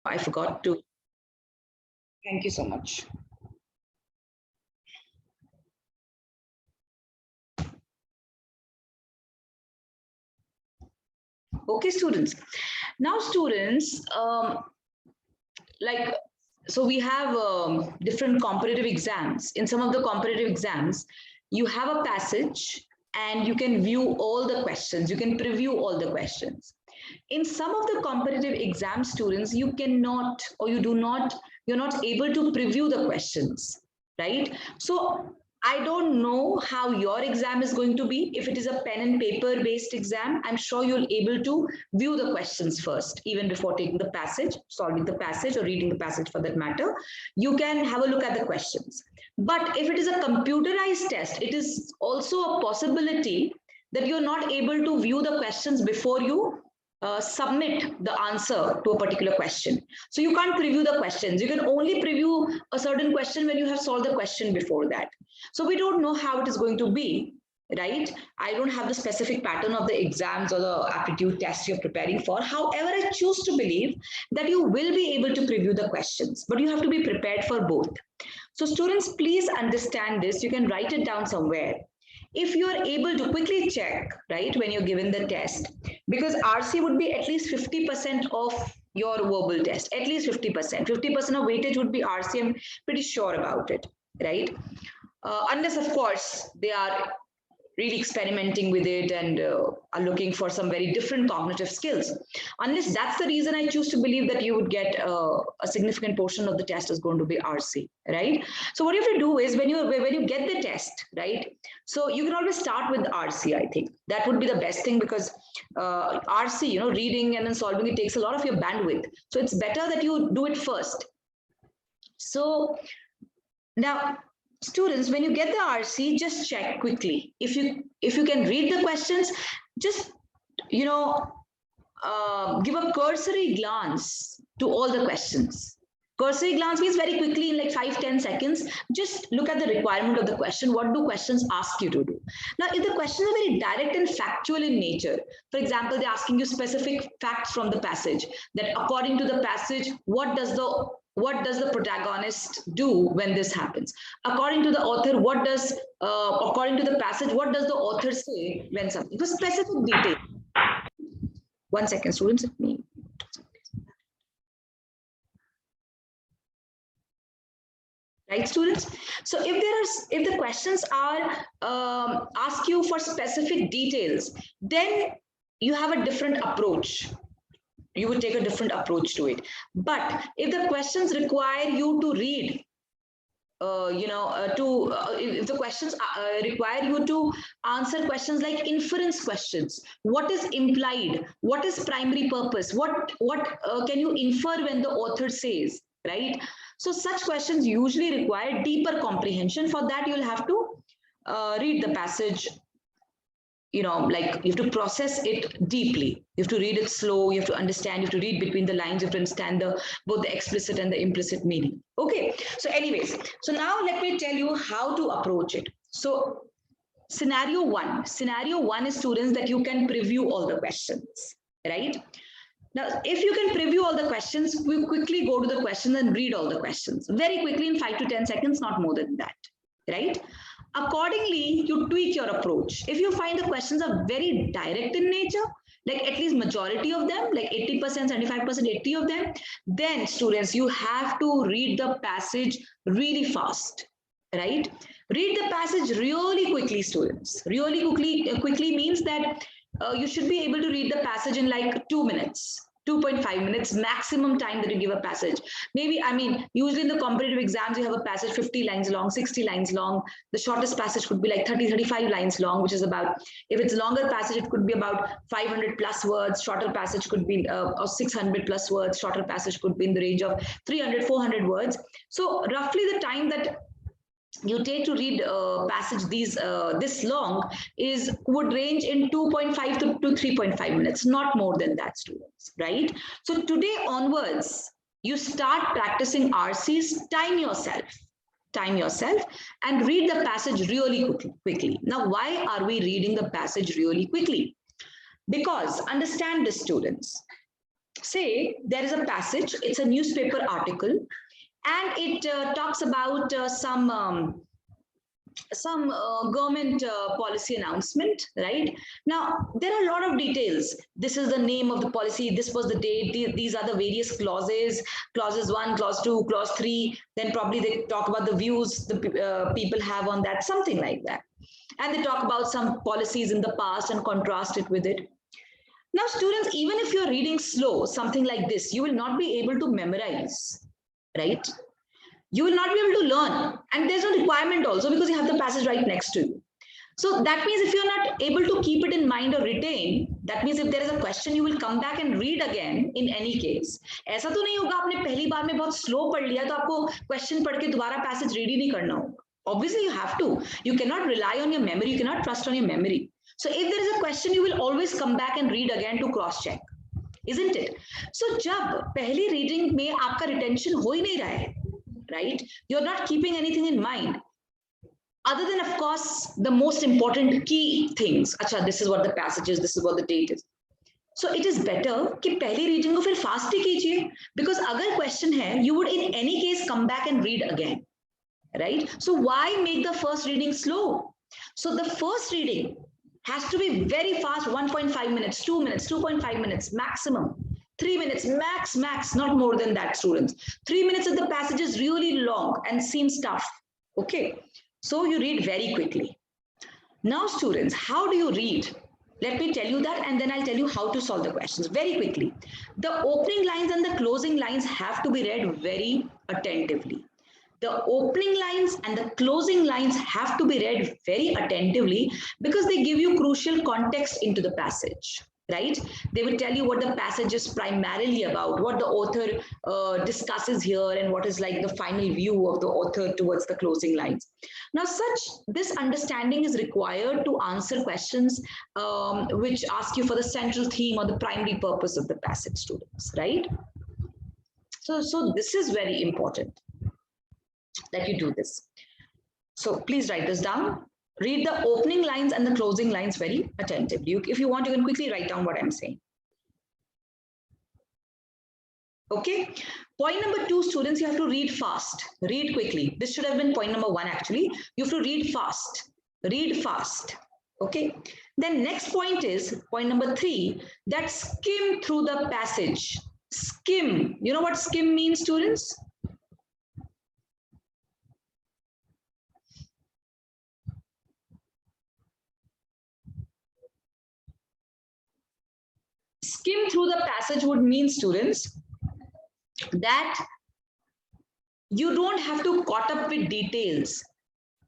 I forgot to. Thank you so much. Okay, students. Now, students, so we have different competitive exams. In some of the competitive exams, you have a passage and you can view all the questions. You can preview all the questions. In some of the competitive exam, students, you cannot, or you're not able to preview the questions, right? So I don't know how your exam is going to be. If it is a pen and paper based exam, I'm sure you'll able to view the questions first, even before taking the passage, solving the passage or reading the passage for that matter. You can have a look at the questions. But if it is a computerized test, it is also a possibility that you're not able to view the questions before you submit the answer to a particular question. So you can't preview the questions. You can only preview a certain question when you have solved the question before that. So we don't know how it is going to be, right? I don't have the specific pattern of the exams or the aptitude tests you're preparing for. However, I choose to believe that you will be able to preview the questions, but you have to be prepared for both. So students, please understand this. You can write it down somewhere. If you are able to quickly check, right, when you're given the test, because RC would be at least 50% of your verbal test, at least 50%. 50% of weightage would be RC, I'm pretty sure about it, right? Unless, of course, they are really experimenting with it and are looking for some very different cognitive skills. Unless that's the reason, I choose to believe that you would get a significant portion of the test is going to be RC, right? So what you have to do is when you get the test, right? So you can always start with RC, I think. That would be the best thing because RC, reading and then solving, it takes a lot of your bandwidth. So it's better that you do it first. So now, students, when you get the RC, just check quickly. If you can read the questions, just give a cursory glance to all the questions. Cursory glance means very quickly in like 5-10 seconds, just look at the requirement of the question. What do questions ask you to do? Now, if the questions are very direct and factual in nature, for example, they're asking you specific facts from the passage, that according to the passage, what does the protagonist do when this happens? According to the author, according to the passage, what does the author say when something? For specific detail. 1 second, students, let me. Right, students? So if the questions are ask you for specific details, then you have a different approach. You would take a different approach to it. But if the questions require you to read, if the questions require you to answer questions like inference questions, what is implied, what is primary purpose, what can you infer when the author says, right? So such questions usually require deeper comprehension. For that, you'll have to read the passage, like you have to process it deeply. You have to read it slow, you have to understand, you have to read between the lines, you have to understand both the explicit and the implicit meaning. Okay, so anyways, so now let me tell you how to approach it. So scenario one is, students, that you can preview all the questions, right? Now, if you can preview all the questions, we quickly go to the questions and read all the questions very quickly in 5 to 10 seconds, not more than that, right? Accordingly, you tweak your approach. If you find the questions are very direct in nature, like at least majority of them, like 80%, 75%, 80 of them, then students, you have to read the passage really fast, right? Read the passage really quickly, students. Really quickly means that you should be able to read the passage in like 2 minutes. 2.5 minutes maximum time that you give a passage. Maybe, usually in the competitive exams, you have a passage 50 lines long, 60 lines long. The shortest passage could be like 30, 35 lines long, which is about, if it's longer passage, it could be about 500 plus words. Shorter passage could be or 600 plus words. Shorter passage could be in the range of 300, 400 words. So roughly the time that you take to read passage this long would range in 2.5 to 3.5 minutes, not more than that, students, right? So today onwards, you start practicing RCs, time yourself and read the passage really quickly. Now, why are we reading the passage really quickly? Because, understand this, students, say there is a passage, it's a newspaper article, and it talks about some government policy announcement, right? Now, there are a lot of details. This is the name of the policy, this was the date, these are the various clauses, clauses 1, clause 2, clause 3, then probably they talk about the views the people have on that, something like that. And they talk about some policies in the past and contrast it with it. Now, students, even if you're reading slow, something like this, you will not be able to memorize, right? You will not be able to learn. And there's no requirement also because you have the passage right next to you. So that means if you're not able to keep it in mind or retain, that means if there is a question, you will come back and read again in any case. ऐसा तो नहीं होगा आपने पहली बार में बहुत slow पढ़ लिया तो आपको question पढ़ के दोबारा passage read ही नहीं करना होगा. Obviously, you have to. You cannot rely on your memory. You cannot trust on your memory. So if there is a question, you will always come back and read again to cross check, isn't it? So जब पहली reading में आपका retention हो ही नहीं रहा है, right? You're not keeping anything in mind. Other than, of course, the most important key things. Acha, this is what the passage is, this is what the date is. So it is better कि पहली reading को फिर fast ही कीजिए, because अगर question है, you would in any case come back and read again, right? So why make the first reading slow? So the first reading has to be very fast, 1.5 minutes, 2 minutes, 2.5 minutes maximum. 3 minutes max, not more than that, students. 3 minutes if the passage is really long and seems tough. Okay, so you read very quickly. Now, students, how do you read? Let me tell you that, and then I'll tell you how to solve the questions very quickly. The opening lines and the closing lines have to be read very attentively. The opening lines and the closing lines have to be read very attentively because they give you crucial context into the passage, right? They will tell you what the passage is primarily about, what the author discusses here, and what is like the final view of the author towards the closing lines. Now, this understanding is required to answer questions which ask you for the central theme or the primary purpose of the passage, students, right? So this is very important that you do this. So please write this down. Read the opening lines and the closing lines very attentively. If you want, you can quickly write down what I'm saying. Okay. Point number 2, students, you have to read fast. Read quickly. This should have been point number 1, actually. You have to read fast. Read fast. Okay. Then next point is point number 3, that skim through the passage. Skim. You know what skim means, students? Skim through the passage would mean, students, that you don't have to caught up with details.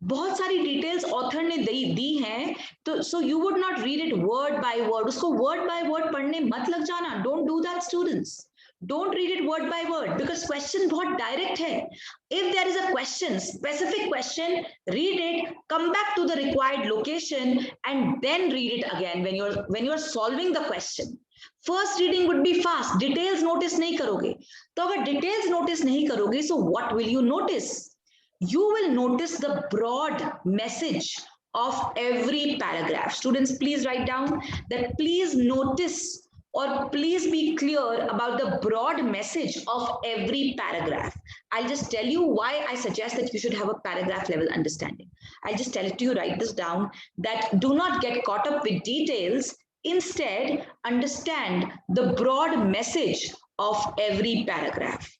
बहुत सारी details author ने दी हैं, तो so you would not read it word by word. उसको word by word पढ़ने मत लग जाना. Don't do that, students. Don't read it word by word because question बहुत direct है. If there is a question, specific question, read it, come back to the required location, and then read it again when you're solving the question. First reading would be fast. Details notice नहीं करोगे. तो अगर details notice नहीं करोगे, so what will you notice? You will notice the broad message of every paragraph. Students, please write down that please notice or please be clear about the broad message of every paragraph. I'll just tell you why I suggest that you should have a paragraph level understanding. I'll just tell it to you, write this down, that do not get caught up with details. Instead, understand the broad message of every paragraph.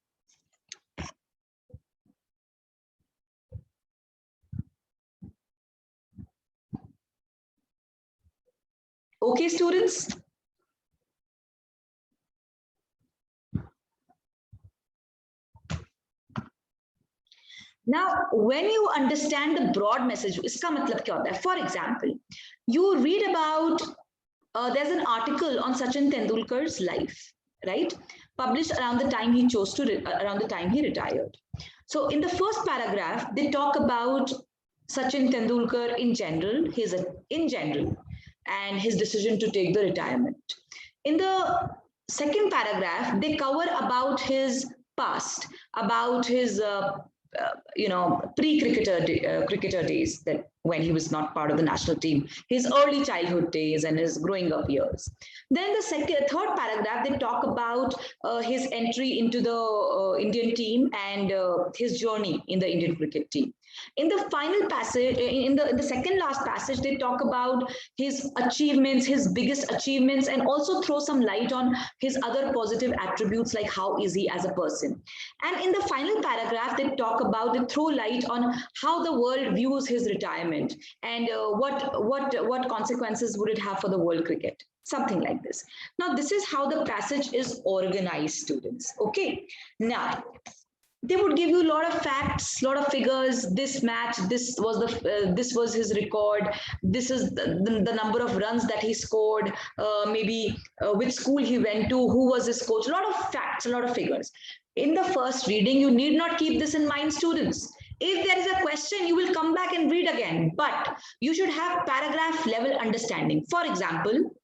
Okay, students? Now, when you understand the broad message, इसका मतलब क्या होता है? For example, you read about, there's an article on Sachin Tendulkar's life, right? Published around the time he around the time he retired. So in the first paragraph, they talk about Sachin Tendulkar in general, and his decision to take the retirement. In the second paragraph, they cover about his past, about his cricketer days, that when he was not part of the national team, his early childhood days and his growing up years. Then the third paragraph, they talk about his entry into the Indian team and his journey in the Indian cricket team. In the final passage, in the second last passage, they talk about his achievements, his biggest achievements, and also throw some light on his other positive attributes, like how is he as a person. And in the final paragraph, they throw light on how the world views his retirement and what consequences would it have for the world cricket. Something like this. Now, this is how the passage is organized, students. Okay. Now, they would give you a lot of facts, a lot of figures. This match, this was his record. This is the number of runs that he scored. Maybe which school he went to, who was his coach. A lot of facts, a lot of figures. In the first reading, you need not keep this in mind, students. If there is a question, you will come back and read again. But you should have paragraph level understanding. For example,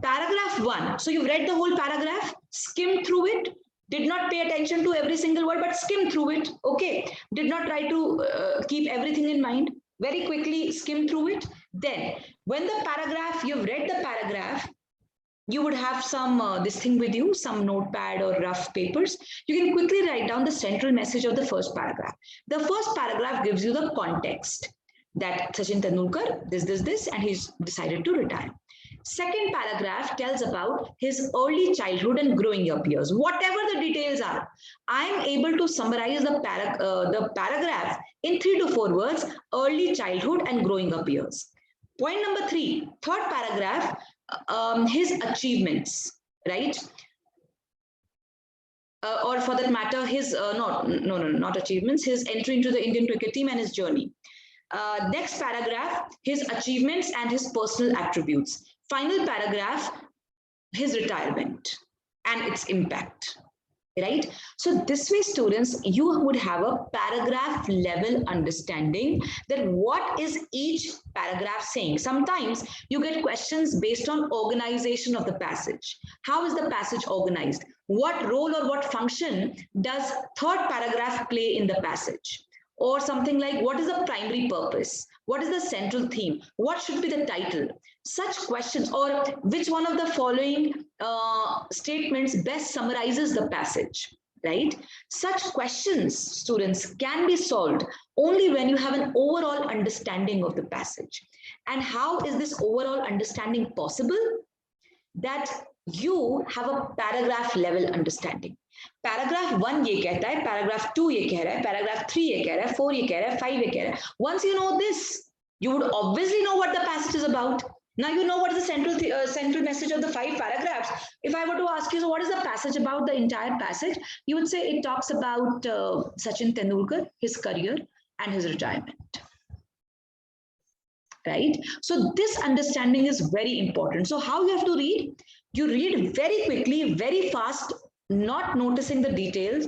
paragraph 1. So you've read the whole paragraph, skimmed through it. Did not pay attention to every single word, but skim through it. Okay. Did not try to keep everything in mind. Very quickly skim through it. Then, when the paragraph, you've read the paragraph, you would have some this thing with you, some notepad or rough papers. You can quickly write down the central message of the first paragraph. The first paragraph gives you the context that Sachin Tendulkar, this, and he's decided to retire. Second paragraph tells about his early childhood and growing up years. Whatever the details are, I'm able to summarize the paragraph in 3 to 4 words: early childhood and growing up years. Point number 3, third paragraph, his achievements, right? Or for that matter, his not achievements, his entry into the Indian cricket team and his journey. Next paragraph, his achievements and his personal attributes. Final paragraph, his retirement and its impact, right? So this way, students, you would have a paragraph level understanding that what is each paragraph saying. Sometimes you get questions based on organization of the passage. How is the passage organized? What role or what function does third paragraph play in the passage? Or something like, what is the primary purpose? What is the central theme? What should be the title? Such questions, or which one of the following statements best summarizes the passage, right? Such questions, students, can be solved only when you have an overall understanding of the passage. And how is this overall understanding possible? That you have a paragraph level understanding. Paragraph 1 ये कहता है, paragraph 2 ये कह रहा है, paragraph 3 ये कह रहा है, 4 ये कह रहा है, 5 ये कह रहा है. Once you know this, you would obviously know what the passage is about. Now you know what is the central message of the 5 paragraphs. If I were to ask you, so what is the passage about, the entire passage? You would say it talks about Sachin Tendulkar, his career and his retirement. Right? So this understanding is very important. So how you have to read? You read very quickly, very fast, not noticing the details.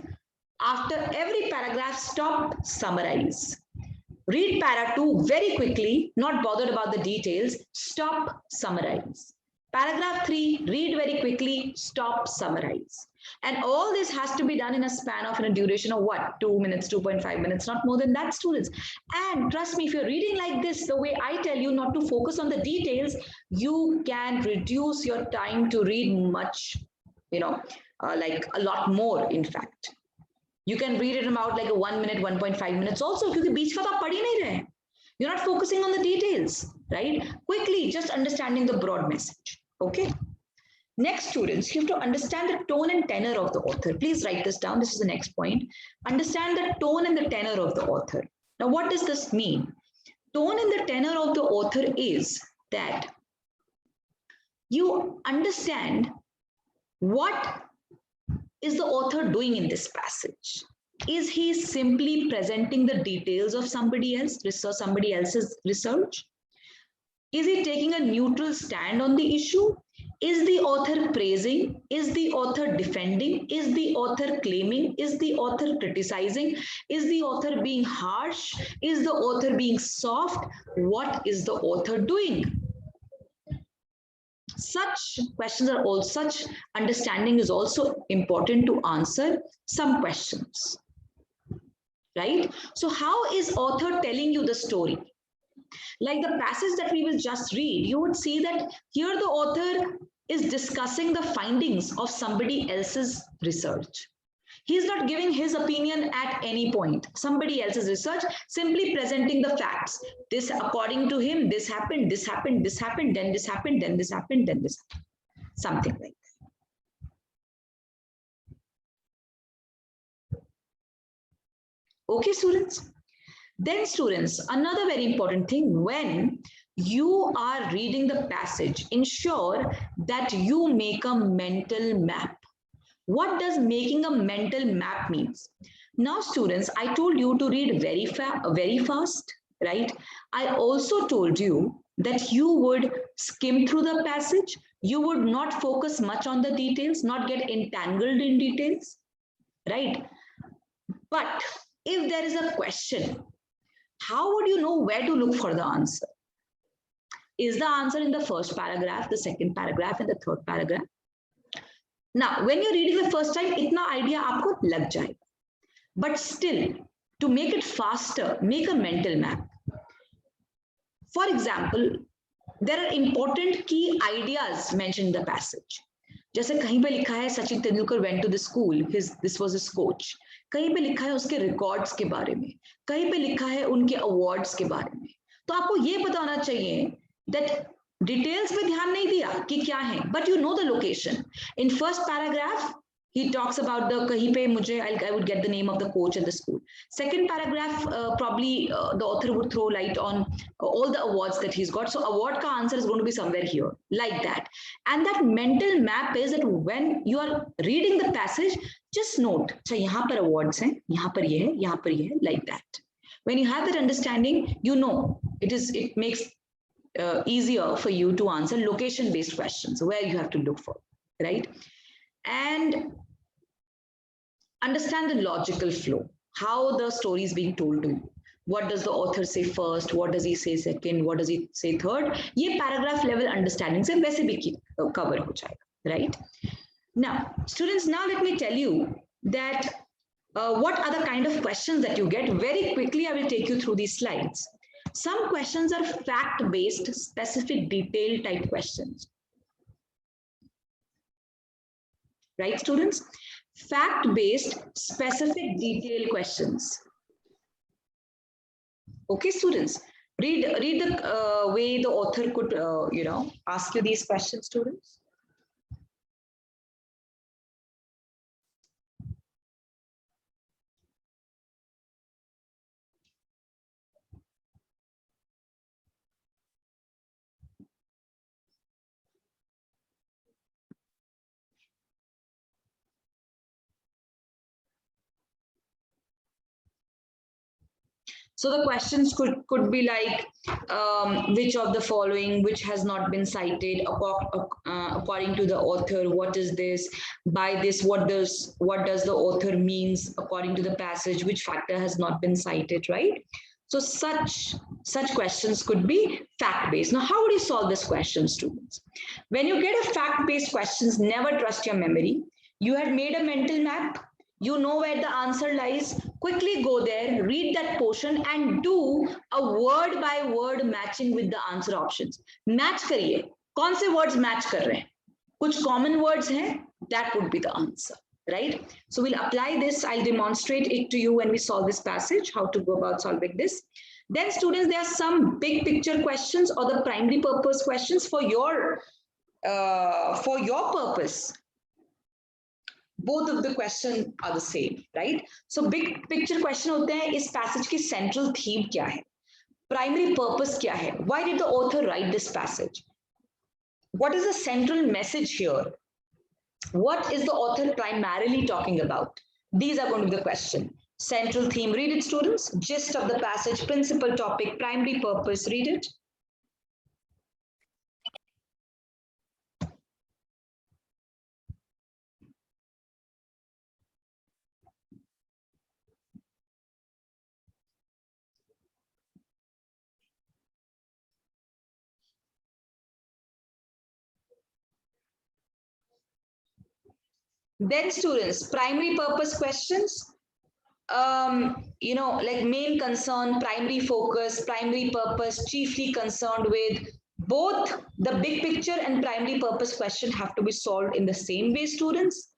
After every paragraph, stop, summarize. Read para 2 very quickly, not bothered about the details. Stop, summarize. Paragraph 3, read very quickly, stop, summarize. And all this has to be done in a span of, in a duration of what? 2 minutes, 2.5 minutes, not more than that, students. And trust me, if you're reading like this, the way I tell you not to focus on the details, you can reduce your time to read much, like a lot more, in fact. You can read it about like a 1 minute, 1.5 minutes also, because beech ka to aap padh hi nahi rahe. You're not focusing on the details, right? Quickly, just understanding the broad message. Okay. Next, students, you have to understand the tone and tenor of the author. Please write this down. This is the next point. Understand the tone and the tenor of the author. Now, what does this mean? Tone and the tenor of the author is that you understand what is the author doing in this passage. Is he simply presenting the details of somebody else's research? Is he taking a neutral stand on the issue? Is the author praising? Is the author defending? Is the author claiming? Is the author criticizing? Is the author being harsh? Is the author being soft? What is the author doing? Such questions are all, such understanding is also important to answer some questions, right? So how is author telling you the story? Like the passage that we will just read, you would see that here the author is discussing the findings of somebody else's research. He's not giving his opinion at any point. Somebody else's research, simply presenting the facts. This, according to him, this happened, this happened, this happened, then this happened, then this happened, then this happened. Something like that. Okay, students? Then students, another very important thing, when you are reading the passage, ensure that you make a mental map. What does making a mental map means? Now students, I told you to read very fast, right? I also told you that you would skim through the passage. You would not focus much on the details, not get entangled in details, right? But if there is a question, how would you know where to look for the answer? Is the answer in the first paragraph, the second paragraph, and the third paragraph? Now, when you're reading the first time, itna idea aapko lag jayega. But still, to make it faster, make a mental map. For example, there are important key ideas mentioned in the passage. जैसे कहीं पे लिखा है Sachin Tendulkar went to the school, this was his coach. कहीं पे लिखा है उसके रिकॉर्ड्स के बारे में, कहीं पे लिखा है उनके अवार्ड्स के बारे में. तो आपको ये पता होना चाहिए that डिटेल्स पे ध्यान नहीं दिया कि क्या है, but you know the location. In first paragraph, he talks about the कहीं पे मुझे I would get the name of the coach at the school. Second paragraph, probably the author would throw light on all the awards that he's got. So award ka answer is going to be somewhere here, like that. And that mental map is that when you are reading the passage, just note, अच्छा यहाँ पर awards हैं, यहाँ पर ये है, यहाँ पर ये है, like that. When you have that understanding, you know it makes easier for you to answer location-based questions where you have to look for, right? And understand the logical flow, how the story is being told to you. What does the author say first? What does he say second? What does he say third? ये paragraph level understanding से वैसे भी cover हो जाएगा, right? Now, students, now let me tell you that what are the kind of questions that you get. Very quickly, I will take you through these slides. Some questions are fact-based, specific, detailed type questions. Right, students? Fact-based, specific, detailed questions. Okay, students? Read the way the author could, ask you these questions, students. So the questions could be like, which of the following, which has not been cited according to the author, what is this, by this, what does the author means according to the passage, which factor has not been cited, right? So such questions could be fact-based. Now, how would you solve this question, students? When you get a fact-based questions, never trust your memory. You had made a mental map. You know where the answer lies. Quickly go there, read that portion and do a word by word matching with the answer options. Match करिए. कौन से words match कर रहे हैं? कुछ common words हैं? That would be the answer, right? So we'll apply this. I'll demonstrate it to you when we solve this passage, how to go about solving this. Then students, there are some big picture questions or the primary purpose questions for your purpose. Both of the questions are the same, right? So big picture question होते हैं, इस passage की central theme क्या है? Primary purpose क्या है? Why did the author write this passage? What is the central message here? What is the author primarily talking about? These are going to be the question. Central theme, read it, students. Gist of the passage, principal topic, primary purpose, read it. Then students, primary purpose questions. like main concern, primary focus, primary purpose, chiefly concerned with. Both the big picture and primary purpose question have to be solved in the same way, students.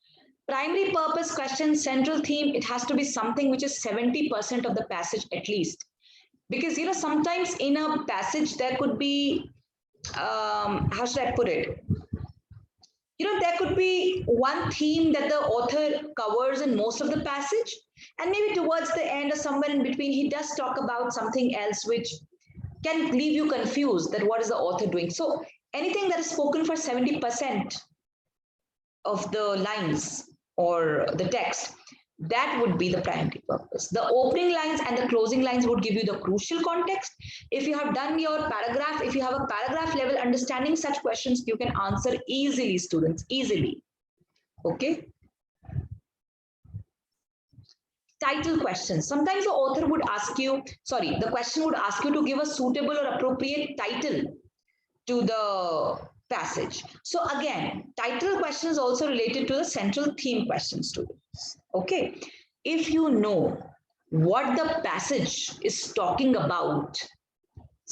Primary purpose question, central theme, it has to be something which is 70% of the passage at least. Because, sometimes in a passage there could be, how should I put it? There could be one theme that the author covers in most of the passage, and maybe towards the end or somewhere in between, he does talk about something else which can leave you confused that what is the author doing. So anything that is spoken for 70% of the lines or the text, that would be the primary purpose. The opening lines and the closing lines would give you the crucial context. If you have done your paragraph, if you have a paragraph level understanding, such questions you can answer easily, students, easily. Okay. Title questions. Sometimes the author would ask you, the question would ask you to give a suitable or appropriate title to the passage. So again, title question is also related to the central theme question, students. Okay. If you know what the passage is talking about,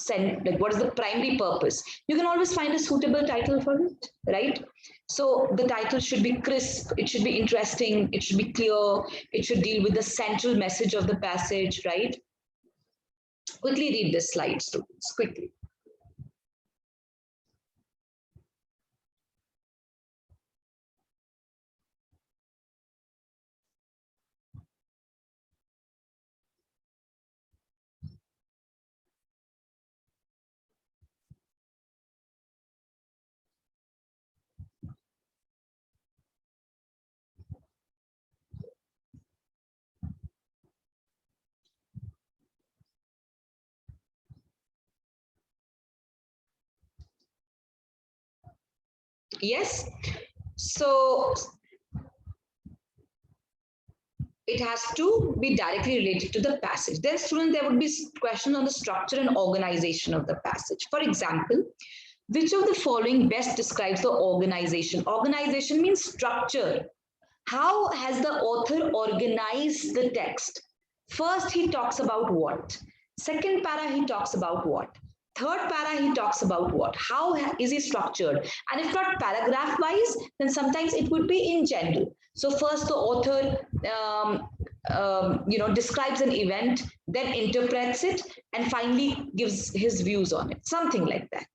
like what is the primary purpose, you can always find a suitable title for it, right? So the title should be crisp, it should be interesting, it should be clear, it should deal with the central message of the passage, right? Quickly read this slide, students, quickly. Yes, so it has to be directly related to the passage. Then, students, there would be questions on the structure and organization of the passage. For example, which of the following best describes the organization? Organization means structure. How has the author organized the text? First, he talks about what? Second para, he talks about what? Third para, he talks about what? How is he structured? And if not paragraph wise, then sometimes it would be in general. So first the author, describes an event, then interprets it, and finally gives his views on it. Something like that,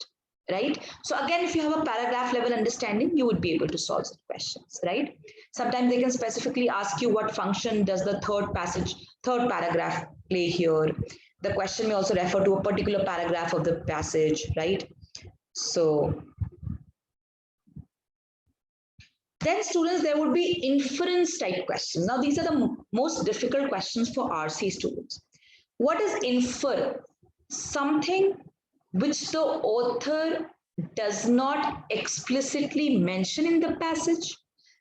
right? So again, if you have a paragraph level understanding, you would be able to solve the questions, right? Sometimes they can specifically ask you what function does the third paragraph play here. The question may also refer to a particular paragraph of the passage, right? So then, students, there would be inference type questions. Now, these are the most difficult questions for RC students. What is infer? Something which the author does not explicitly mention in the passage,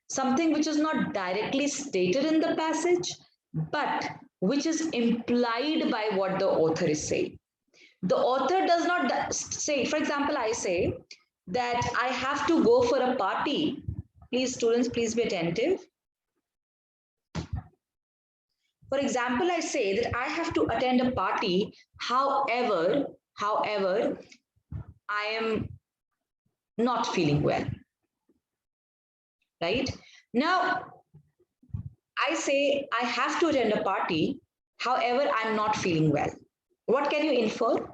something which is not directly stated in the passage, but which is implied by what the author is saying. The author does not say, for example, I say that I have to go for a party. Please, students, please be attentive. For example, I say that I have to attend a party. However, I am not feeling well. Right? Now, I say I have to attend a party. However, I'm not feeling well. What can you infer?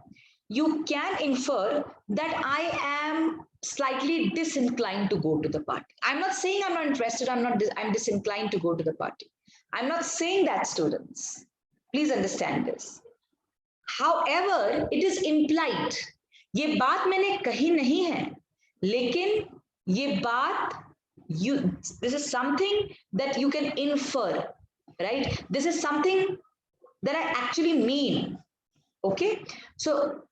You can infer that I am slightly disinclined to go to the party. I'm not saying I'm not interested. I'm disinclined to go to the party. I'm not saying that, students. Please understand this. However, it is implied. ये बात मैंने कही नहीं है, लेकिन ये बात this is something that you can infer, right? This is something that I actually mean. Okay, so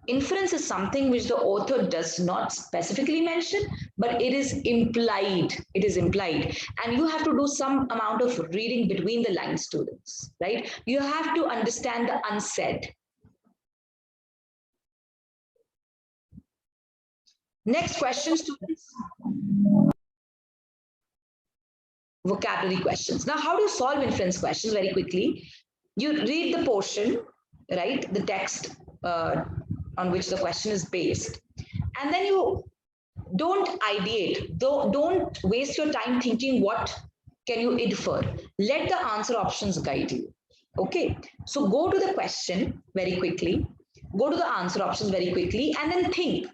inference is something which the author does not specifically mention, but it is implied. It is implied. And you have to do some amount of reading between the lines, students, right? You have to understand the unsaid. Next question, students. vocabulary questions. Now, how do you solve inference questions? Very quickly, you read the portion, right, the text on which the question is based, and then you don't ideate, don't waste your time thinking what can you infer. Let the answer options guide you. Okay, so go to the question very quickly, go to the answer options very quickly, and then think,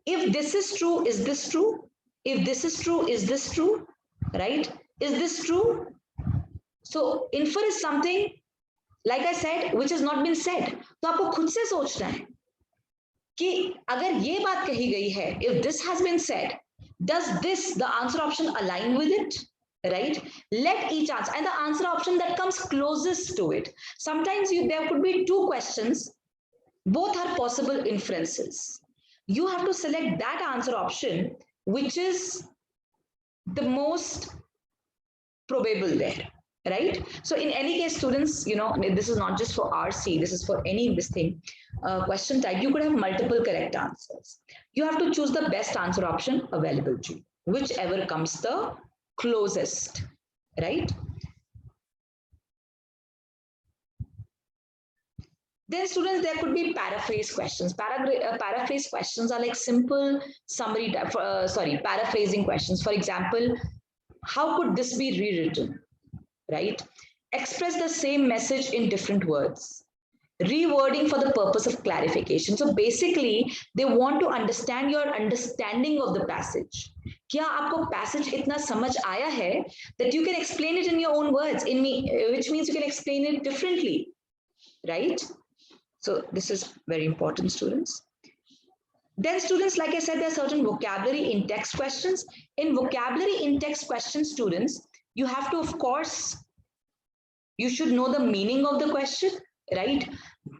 if this is true, is this true? If this is true, is this true? Right? Is this true? So infer is something, like I said, which has not been said. तो आपको खुद से सोचना है कि अगर ये बात कही गई है, if this has been said, does this, the answer option, align with it? Right? Let each answer, and the answer option that comes closest to it. Sometimes there could be two questions, both are possible inferences. You have to select that answer option which is the most probable there, right? So in any case, students, you know, this is not just for RC, this is for any this thing, question type, you could have multiple correct answers. You have to choose the best answer option available to you, whichever comes the closest, right? Then students, there could be paraphrase questions. Paraphrase questions are like simple summary, paraphrasing questions. For example, how could this be rewritten, right? Express the same message in different words. Rewording for the purpose of clarification. So basically, they want to understand your understanding of the passage. क्या आपको passage इतना समझ आया है that you can explain it in your own words, which means you can explain it differently, right? So this is very important, students. Then students, like I said, there are certain vocabulary in text questions. In vocabulary in text questions, students, you have to, of course, you should know the meaning of the question, right?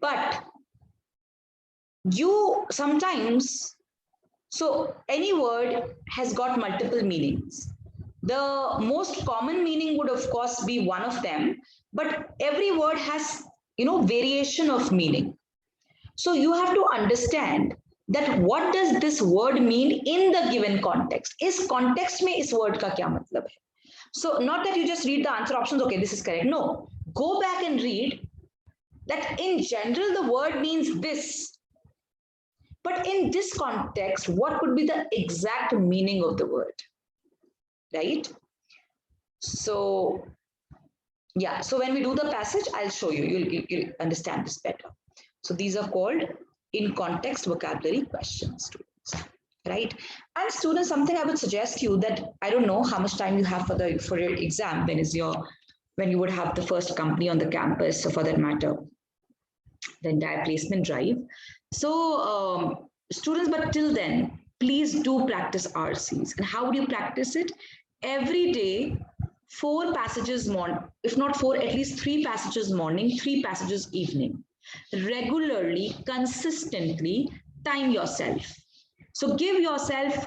But you sometimes, so any word has got multiple meanings. The most common meaning would, of course, be one of them, but every word has, you know, variation of meaning. So you have to understand that what does this word mean in the given context? Is context mein is word ka kya matlab hai? So not that you just read the answer options, okay, this is correct. No, go back and read that in general the word means this. But in this context, what could be the exact meaning of the word? Right? So yeah, so when we do the passage, I'll show you, you'll understand this better. So these are called in context vocabulary questions, students, right? And students, something I would suggest you that I don't know how much time you have for your exam, when you would have the first company on the campus, so for that matter, the entire placement drive. So students, but till then, please do practice RCs. And how would you practice it? Every day, 4 passages morning, if not 4, at least 3 passages morning, 3 passages evening. Regularly, consistently, time yourself. So give yourself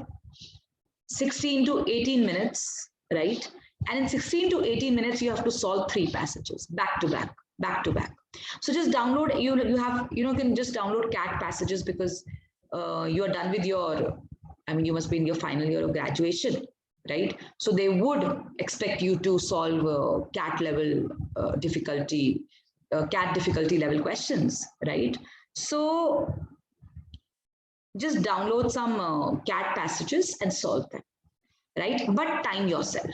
16 to 18 minutes, right? And in 16 to 18 minutes, you have to solve 3 passages back to back, back to back. So just download, you can just download CAT passages because you are done with your, you must be in your final year of graduation, right? So they would expect you to solve CAT level difficulty, CAT difficulty level questions, right? So just download some CAT passages and solve them, right? But time yourself.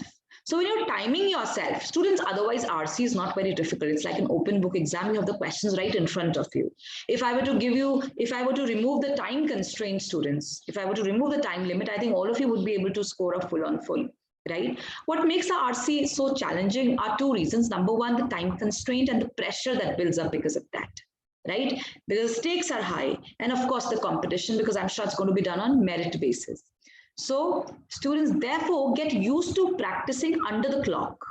So when you're timing yourself, students, otherwise RC is not very difficult. It's like an open book exam. You have the questions right in front of you. If I were to remove the time constraint, students, if I were to remove the time limit, I think all of you would be able to score a full on full, right? What makes the RC so challenging are 2 reasons. Number 1, the time constraint and the pressure that builds up because of that, right? Because the stakes are high. And of course, the competition, because I'm sure it's going to be done on merit basis. So students, therefore, get used to practicing under the clock,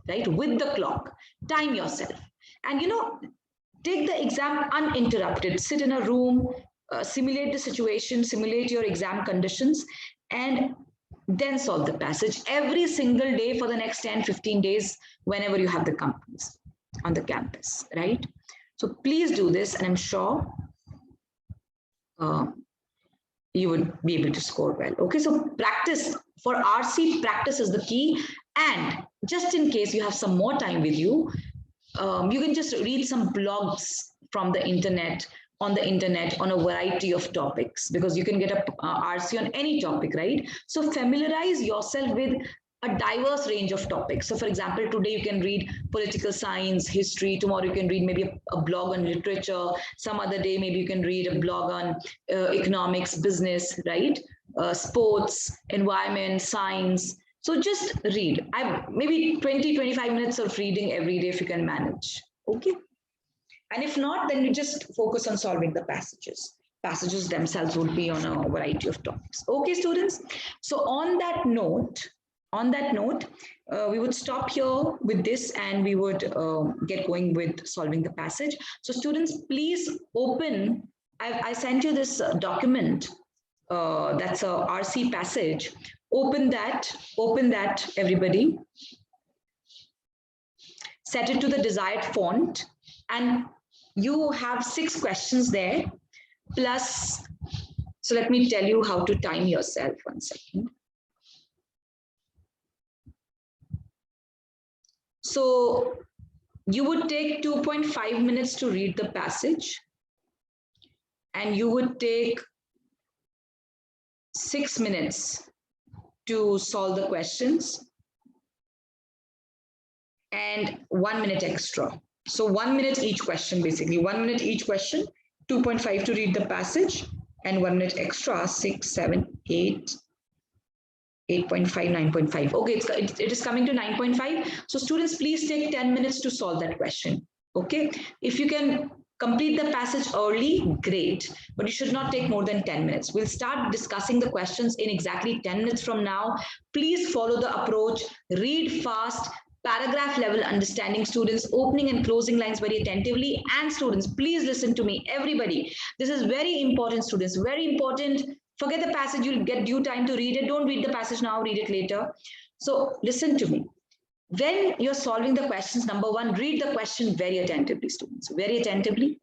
right? With the clock, time yourself. And, take the exam uninterrupted. Sit in a room, simulate the situation, simulate your exam conditions, and then solve the passage every single day for the next 10, 15 days, whenever you have the companies on the campus, right? So please do this, and I'm sure you would be able to score well. Okay, so practice for RC, practice is the key. And just in case you have some more time with you, you can just read some blogs from the internet, on a variety of topics, because you can get a RC on any topic, right? So familiarize yourself with a diverse range of topics. So for example, today you can read political science, history, tomorrow you can read maybe a blog on literature, some other day maybe you can read a blog on economics, business, right? Sports, environment, science. So just read. Maybe 20-25 minutes of reading every day if you can manage. Okay. And if not, then you just focus on solving the passages. Passages themselves would be on a variety of topics. Okay, students. So on that note, we would stop here with this and we would get going with solving the passage. So students, please open. I sent you this document. That's a RC passage. Open that, everybody. Set it to the desired font, and you have 6 questions there, plus, so let me tell you how to time yourself. 1 second. So you would take 2.5 minutes to read the passage, and you would take 6 minutes to solve the questions, and 1 minute extra. So 1 minute each question, basically 1 minute each question, 2.5 to read the passage, and 1 minute extra, 6, 7, 8, 8.5, 9.5. Okay, it is coming to 9.5. So students, please take 10 minutes to solve that question. Okay, if you can complete the passage early, great, but you should not take more than 10 minutes. We'll start discussing the questions in exactly 10 minutes from now. Please follow the approach, read fast, paragraph level understanding, students, opening and closing lines very attentively. And students, please listen to me, everybody. This is very important, students, very important. Forget the passage, you'll get due time to read it. Don't read the passage now, read it later. So listen to me. When you're solving the questions, number 1, read the question very attentively, students, very attentively.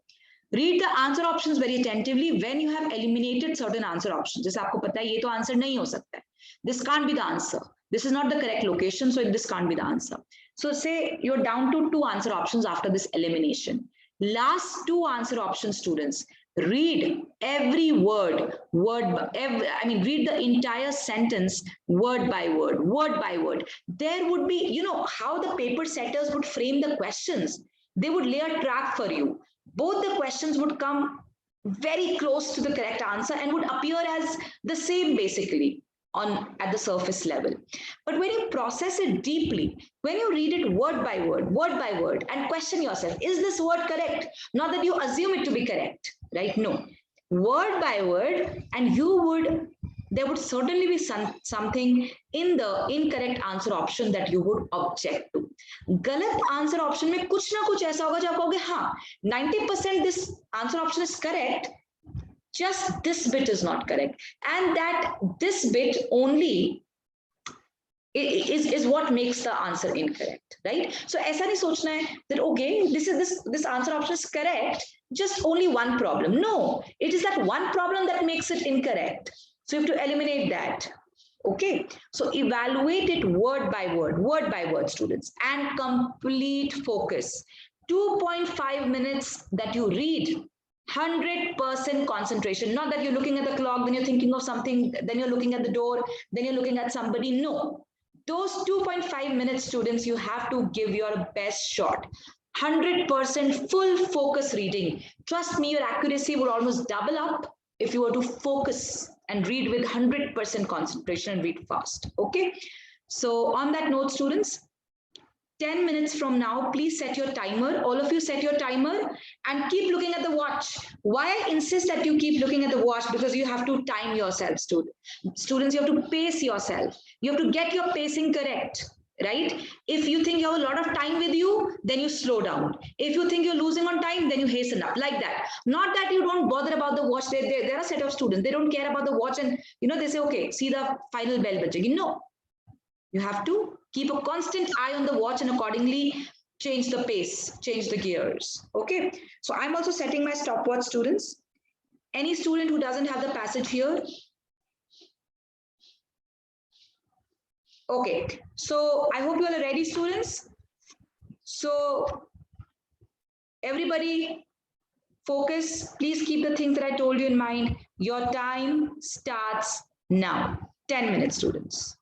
Read the answer options very attentively when you have eliminated certain answer options. Just aapko pata hai, ye to answer nahi ho sakta hai. This can't be the answer. This is not the correct location, so this can't be the answer. So say you're down to 2 answer options after this elimination. Last 2 answer options, students, read every word, read the entire sentence word by word. There would be, you know, how the paper setters would frame the questions. They would lay a trap for you. Both the questions would come very close to the correct answer and would appear as the same, basically, at the surface level. But when you process it deeply, when you read it word by word, and question yourself, is this word correct? Not that you assume it to be correct, right? No, word by word, and there would certainly be something in the incorrect answer option that you would object to. गलत answer option में कुछ ना कुछ ऐसा होगा जो आप कहोगे, हाँ, 90% this answer option is correct, just this bit is not correct, and that this bit only is what makes the answer incorrect, right? So ऐसा नहीं सोचना है that okay, this answer option is correct, just only one problem. No, it is that one problem that makes it incorrect. So you have to eliminate that. Okay, so evaluate it word by word, students, and complete focus. 2.5 minutes that you read, 100% concentration. Not that you're looking at the clock, then you're thinking of something, then you're looking at the door, then you're looking at somebody. No, those 2.5 minutes, students, you have to give your best shot. 100% full focus reading. Trust me, your accuracy would almost double up if you were to focus and read with 100% concentration and read fast. Okay, so on that note, students, 10 minutes from now, please set your timer. All of you set your timer and keep looking at the watch. Why I insist that you keep looking at the watch? Because you have to time yourself, students. You have to pace yourself. You have to get your pacing correct, right? If you think you have a lot of time with you, then you slow down. If you think you're losing on time, then you hasten up, like that. Not that you don't bother about the watch. There are a set of students, they don't care about the watch, and they say, okay, see the final bell bajegi. No, you have to keep a constant eye on the watch and accordingly change the pace, change the gears. Okay, so I'm also setting my stopwatch, students. Any student who doesn't have the passage here? Okay, so I hope you all are ready, students. So everybody focus, please keep the things that I told you in mind. Your time starts now. 10 minutes, students.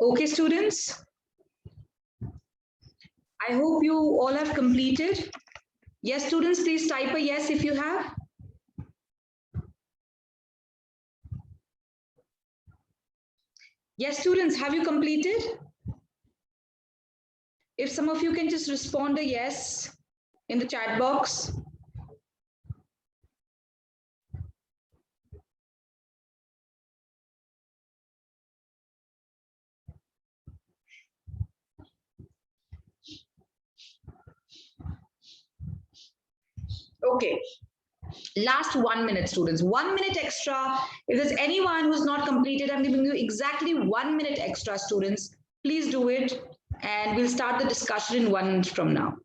Okay, students. I hope you all have completed. Yes, students, please type a yes if you have. Yes, students, have you completed? If some of you can just respond a yes in the chat box. Okay. Last 1 minute, students. 1 minute extra. If there's anyone who's not completed, I'm giving you exactly 1 minute extra, students. Please do it. And we'll start the discussion in 1 minute from now.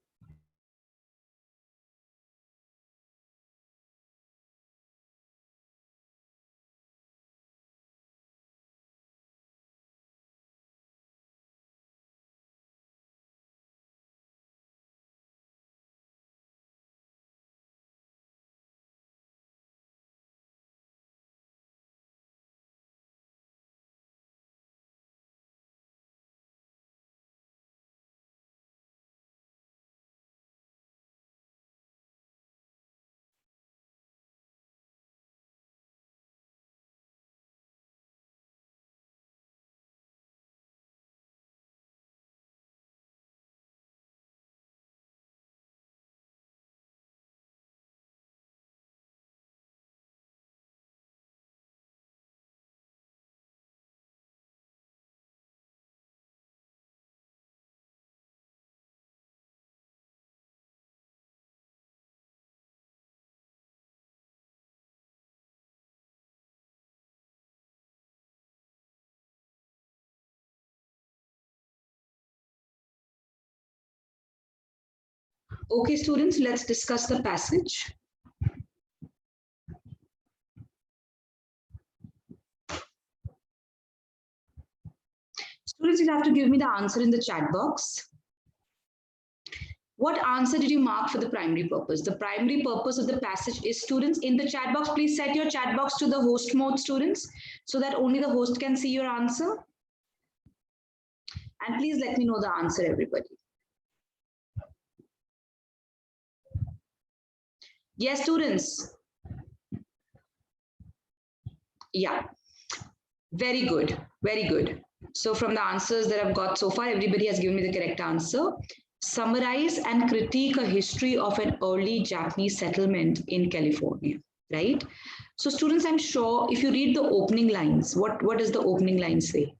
Okay, students, let's discuss the passage. Students, you'll have to give me the answer in the chat box. What answer did you mark for the primary purpose? The primary purpose of the passage is, students, in the chat box, please set your chat box to the host mode, students, so that only the host can see your answer. And please let me know the answer, everybody. Yes, students. Yeah, very good, very good. So from the answers that I've got so far, everybody has given me the correct answer. Summarize and critique a history of an early Japanese settlement in California, right? So students, I'm sure if you read the opening lines, what does the opening line say?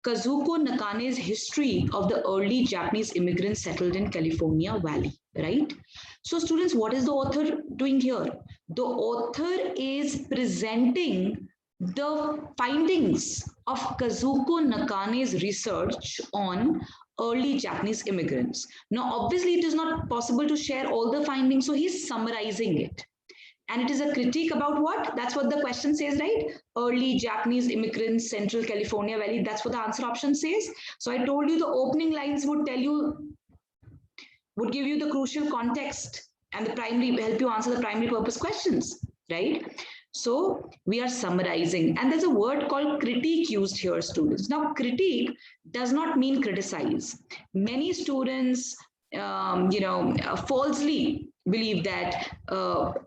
Kazuko Nakane's history of the early Japanese immigrants settled in California Valley, right? So students, what is the author doing here? The author is presenting the findings of Kazuko Nakane's research on early Japanese immigrants. Now, obviously, it is not possible to share all the findings, so he's summarizing it. And it is a critique about what? That's what the question says, right? Early Japanese immigrants, Central California Valley. That's what the answer option says. So I told you the opening lines would tell you, would give you the crucial context and the primary, help you answer the primary purpose questions, right? So we are summarizing, and there's a word called critique used here, students. Now, critique does not mean criticize. Many students, falsely believe that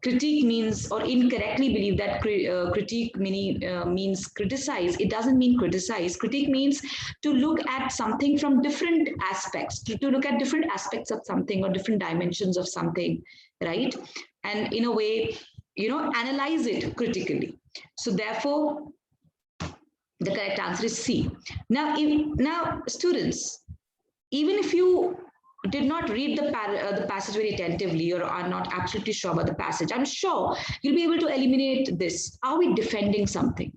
critique means, or incorrectly believe that critique means criticize. It doesn't mean criticize. Critique means to look at something from different aspects, to look at different aspects of something or different dimensions of something, right? And in a way, analyze it critically. So therefore, the correct answer is C. Now, students, even if you did not read the passage very attentively or are not absolutely sure about the passage, I'm sure you'll be able to eliminate this. Are we defending something?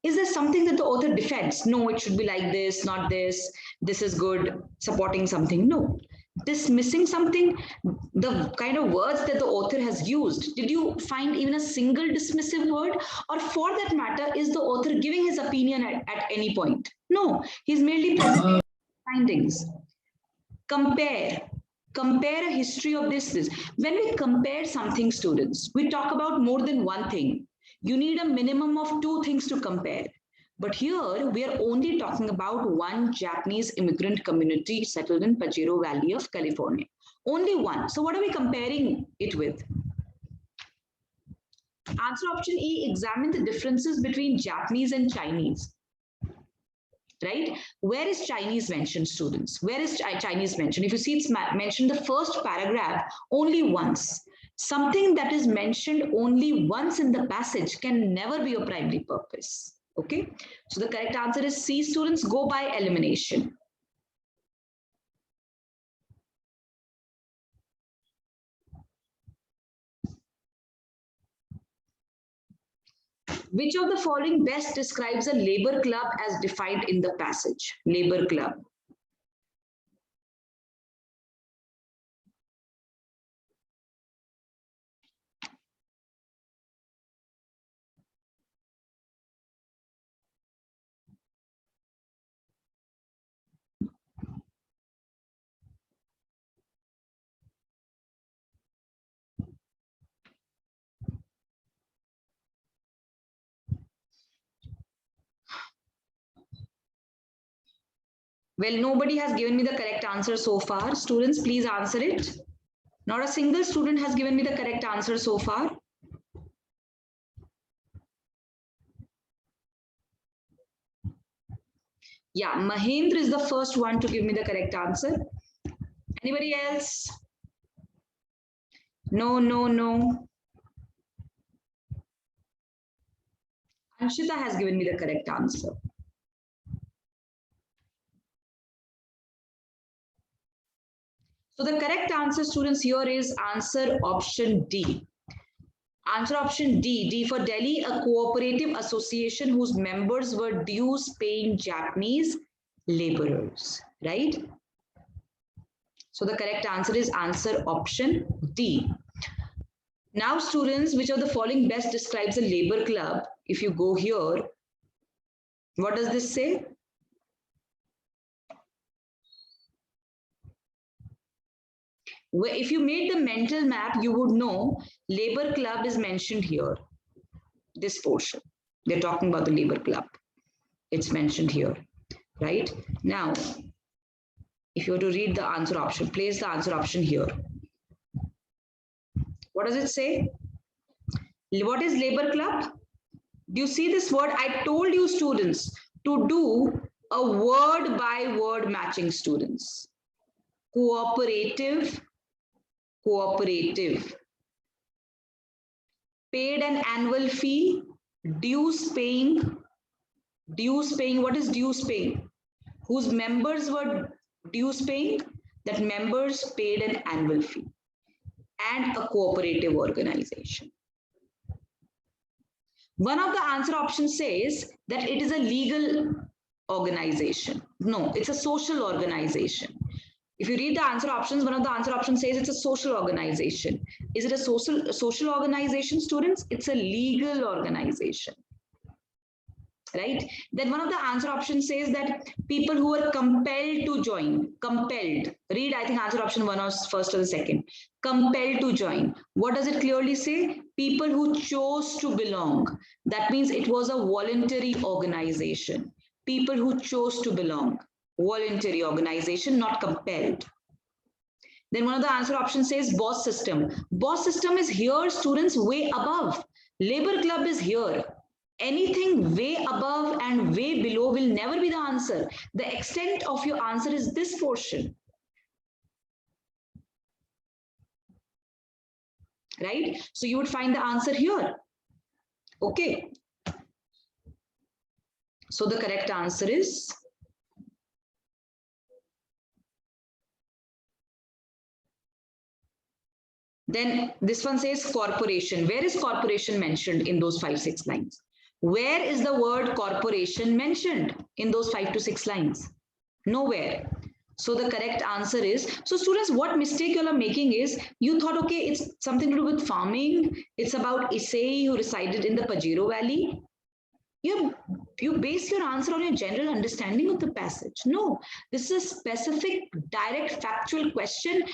Is there something that the author defends? No, it should be like this, not this. This is good, supporting something. No. Dismissing something, the kind of words that the author has used. Did you find even a single dismissive word? Or for that matter, is the author giving his opinion at any point? No, he's merely presenting findings. Compare a history of this. When we compare something, students, we talk about more than one thing. You need a minimum of two things to compare. But here we are only talking about one Japanese immigrant community settled in Pajero Valley of California. Only one. So what are we comparing it with? Answer option E, examine the differences between Japanese and Chinese. Right? Where is Chinese mentioned, students? Where is Chinese mentioned? If you see it's mentioned the first paragraph only once. Something that is mentioned only once in the passage can never be a primary purpose. Okay, so the correct answer is C, students. Go by elimination. Which of the following best describes a labor club as defined in the passage? Labor club. Well, nobody has given me the correct answer so far. Students, please answer it. Not a single student has given me the correct answer so far. Yeah, Mahendra is the first one to give me the correct answer. Anybody else? No, no, no. Anshita has given me the correct answer. So the correct answer, students, here is answer option D. Answer option D, D for Delhi, a cooperative association whose members were dues-paying Japanese laborers, right? So the correct answer is answer option D. Now, students, which of the following best describes a labor club? If you go here, what does this say? Where if you made the mental map, you would know labor club is mentioned here. This portion. They're talking about the labor club. It's mentioned here, right? Now, if you were to read the answer option, place the answer option here. What does it say? What is labor club? Do you see this word? I told you, students, to do a word by word matching, students. Cooperative, cooperative. Paid an annual fee, dues paying. Dues paying, what is dues paying? Whose members were dues paying? That members paid an annual fee. And a cooperative organization. One of the answer options says that it is a legal organization. No, it's a social organization. If you read the answer options, one of the answer options says it's a social organization. Is it a social organization, students? It's a legal organization. Right? Then one of the answer options says that people who are compelled to join, compelled. Read, I think answer option 1 or first or the second. Compelled to join. What does it clearly say? People who chose to belong. That means it was a voluntary organization. People who chose to belong. Voluntary organization, not compelled. Then one of the answer options says boss system. Boss system is here, students, way above. Labor club is here. Anything way above and way below will never be the answer. The extent of your answer is this portion. Right? So you would find the answer here. Okay. So the correct answer is then this one says corporation. Where is corporation mentioned in those 5-6 lines? Where is the word corporation mentioned in those 5 to 6 lines? Nowhere. So the correct answer is, so students, what mistake you all are making is, you thought, okay, it's something to do with farming. It's about Issei who resided in the Pajero Valley. You base your answer on your general understanding of the passage. No, this is a specific, direct, factual question.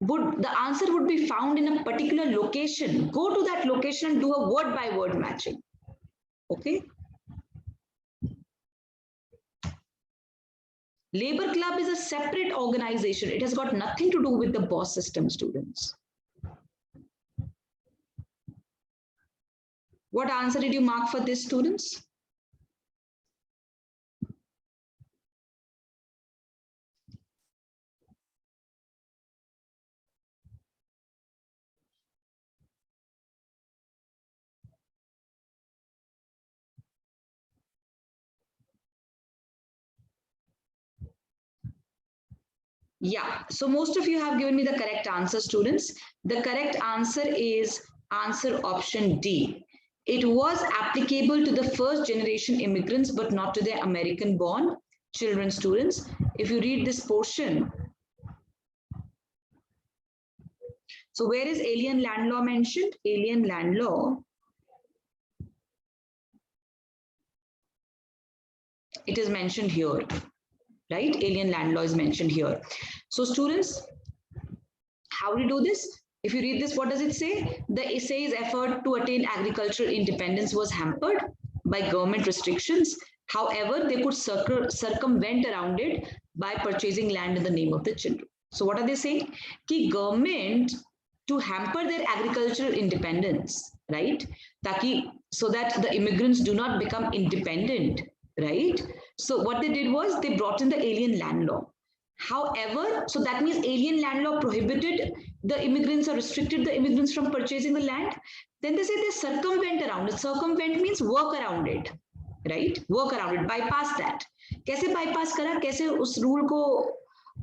The answer would be found in a particular location. Go to that location and do a word by word matching. Okay. Labor club is a separate organization. It has got nothing to do with the boss system, students. What answer did you mark for this, students? Yeah, so most of you have given me the correct answer, students. The correct answer is answer option D. It was applicable to the first generation immigrants, but not to the American born children, students. If you read this portion, so where is alien land law mentioned? Alien land law. It is mentioned here, right? Alien land law is mentioned here. So students, how do you do this? If you read this, what does it say? The essay's effort to attain agricultural independence was hampered by government restrictions. However, they could circumvent around it by purchasing land in the name of the children. So what are they saying? Ki government to hamper their agricultural independence, right? Taki, so that the immigrants do not become independent, right? So what they did was they brought in the alien land law. However, so that means alien land law prohibited the immigrants or restricted the immigrants from purchasing the land. Then they say they circumvent around it. Circumvent means work around it, right? Work around it, bypass that. कैसे bypass करा? कैसे उस rule को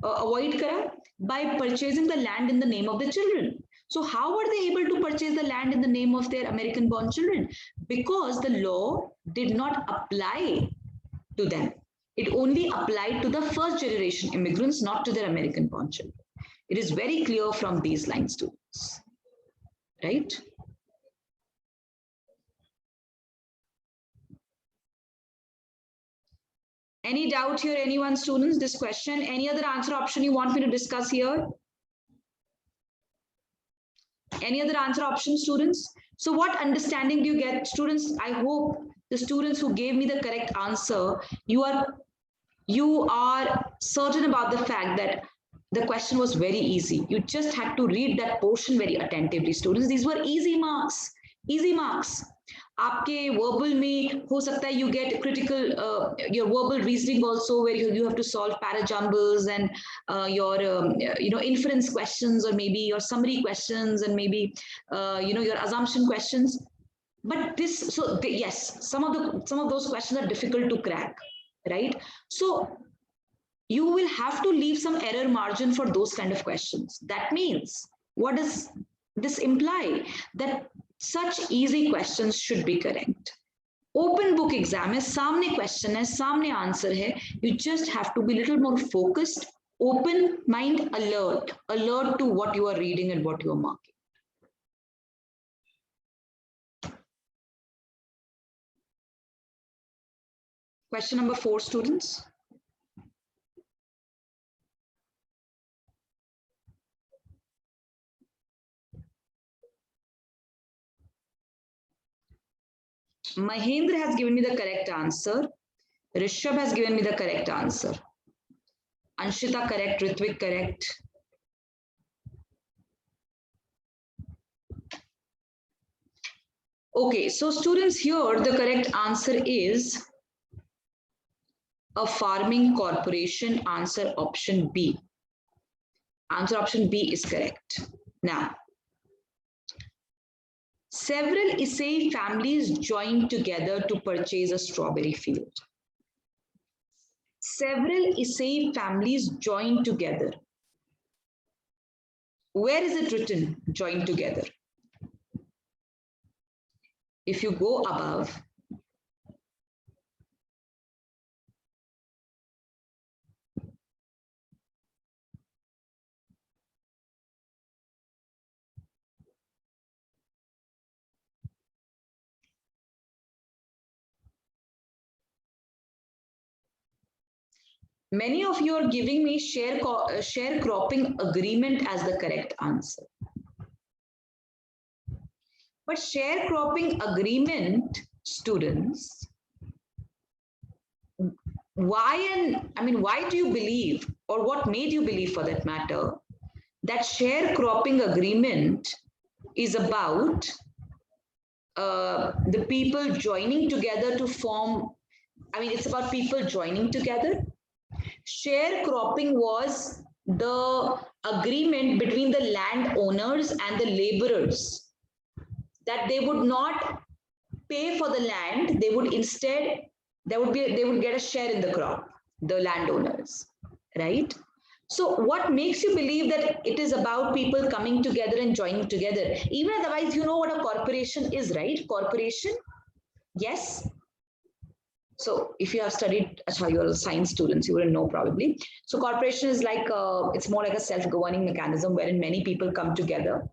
avoid करा? By purchasing the land in the name of the children. So how were they able to purchase the land in the name of their American born children? Because the law did not apply to them. It only applied to the first generation immigrants, not to their American born children. It is very clear from these lines, students, right? Any doubt here, anyone, students, this question? Any other answer option you want me to discuss here? Any other answer option, students? So what understanding do you get, students? I hope the students who gave me the correct answer, you are certain about the fact that the question was very easy. You just had to read that portion very attentively, students. These were easy marks, easy marks. आपके verbal में हो सकता है you get critical your verbal reasoning also, where you have to solve parajumbles and your inference questions, or maybe your summary questions, and maybe your assumption questions. But this, so yes, some of those questions are difficult to crack, right? So you will have to leave some error margin for those kind of questions. That means, what does this imply? That such easy questions should be correct. Open book exam है, सामने question है, सामने answer है. You just have to be a little more focused, open mind, alert to what you are reading and what you are marking. Question number 4, students. Mahendra has given me the correct answer. Rishabh has given me the correct answer. Anshita correct, Ritvik correct. Okay, so students, here the correct answer is a farming corporation. Answer option B. Answer option B is correct. Now, several Issei families joined together to purchase a strawberry field. Several Issei families joined together. Where is it written, joined together? If you go above, many of you are giving me sharecropping agreement as the correct answer. But sharecropping agreement, students, why do you believe, or what made you believe for that matter, that sharecropping agreement is about the people joining together to form, it's about people joining together. Sharecropping was the agreement between the landowners and the laborers, that they would not pay for the land, they would instead, they would get a share in the crop, the landowners, right? So what makes you believe that it is about people coming together and joining together? Even otherwise, you know what a corporation is, right? Corporation, yes. So if you have studied, you're science students, you wouldn't know probably. So corporation is like, it's more like a self-governing mechanism wherein many people come together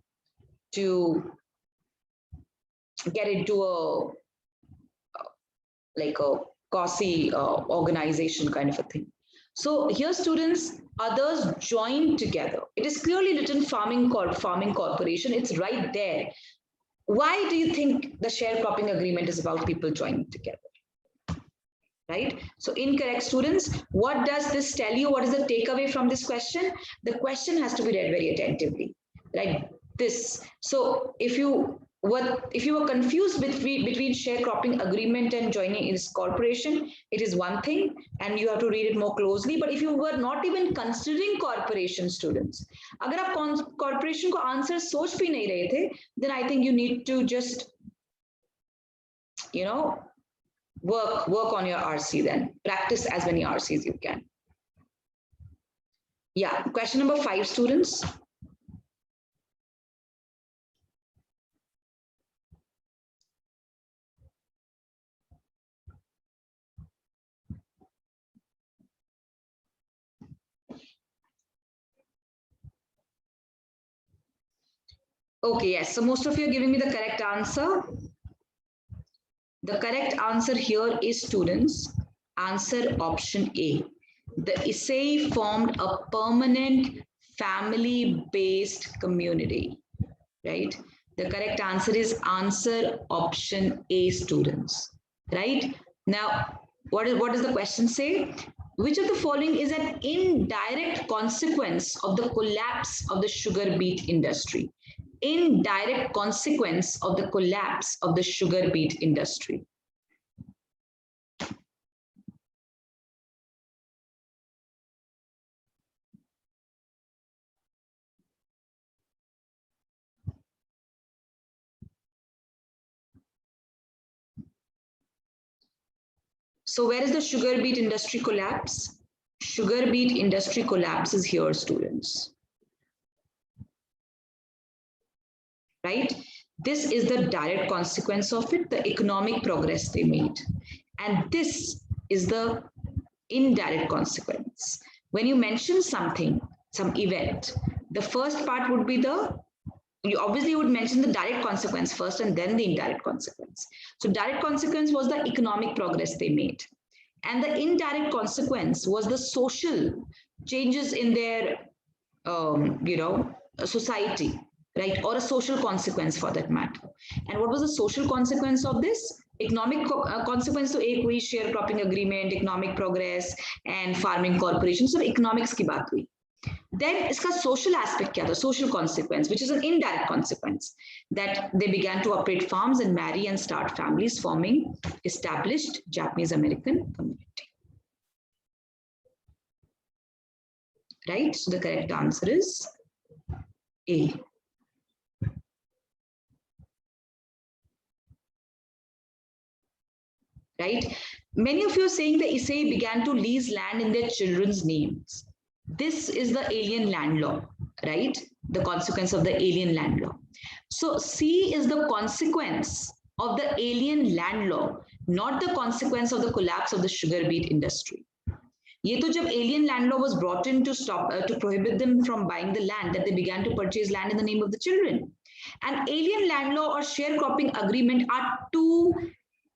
to get into a cozy organization kind of a thing. So here students, others join together. It is clearly written farming corporation. It's right there. Why do you think the sharecropping agreement is about people joining together? Right? So incorrect, students. What does this tell you? What is the takeaway from this question? The question has to be read very attentively, right? This. So if you were confused between sharecropping agreement and joining in corporation, it is one thing, and you have to read it more closely. But if you were not even considering corporation, students, अगर आप corporation को answer सोच भी नहीं रहे थे, then I think you need to just, work on your RC then. Practice as many RCs you can. Yeah, question number 5, students. Okay, yes, so most of you are giving me the correct answer. The correct answer here is, students, answer option A. The essay formed a permanent family-based community, right? The correct answer is answer option A, students, right? Now, what does the question say? Which of the following is an indirect consequence of the collapse of the sugar beet industry? Indirect consequence of the collapse of the sugar beet industry. So where is the sugar beet industry collapse? Sugar beet industry collapse is here, students. Right? This is the direct consequence of it, the economic progress they made. And this is the indirect consequence. When you mention something, some event, the first part would be you obviously would mention the direct consequence first and then the indirect consequence. So direct consequence was the economic progress they made. And the indirect consequence was the social changes in their, society, right? Or a social consequence for that matter. And what was the social consequence of this? Economic consequence, तो एक हुई sharecropping agreement, economic progress and farming corporation. So economics की बात हुई. Then iska social aspect kya tha? Social consequence, which is an indirect consequence, that they began to operate farms and marry and start families, forming established Japanese American community. Right? So the correct answer is A. Right? Many of you are saying the essay began to lease land in their children's names. This is the alien land law, right? The consequence of the alien land law. So C is the consequence of the alien land law, not the consequence of the collapse of the sugar beet industry. ये तो जब alien land law was brought in to stop to prohibit them from buying the land, that they began to purchase land in the name of the children. And alien land law or sharecropping agreement are two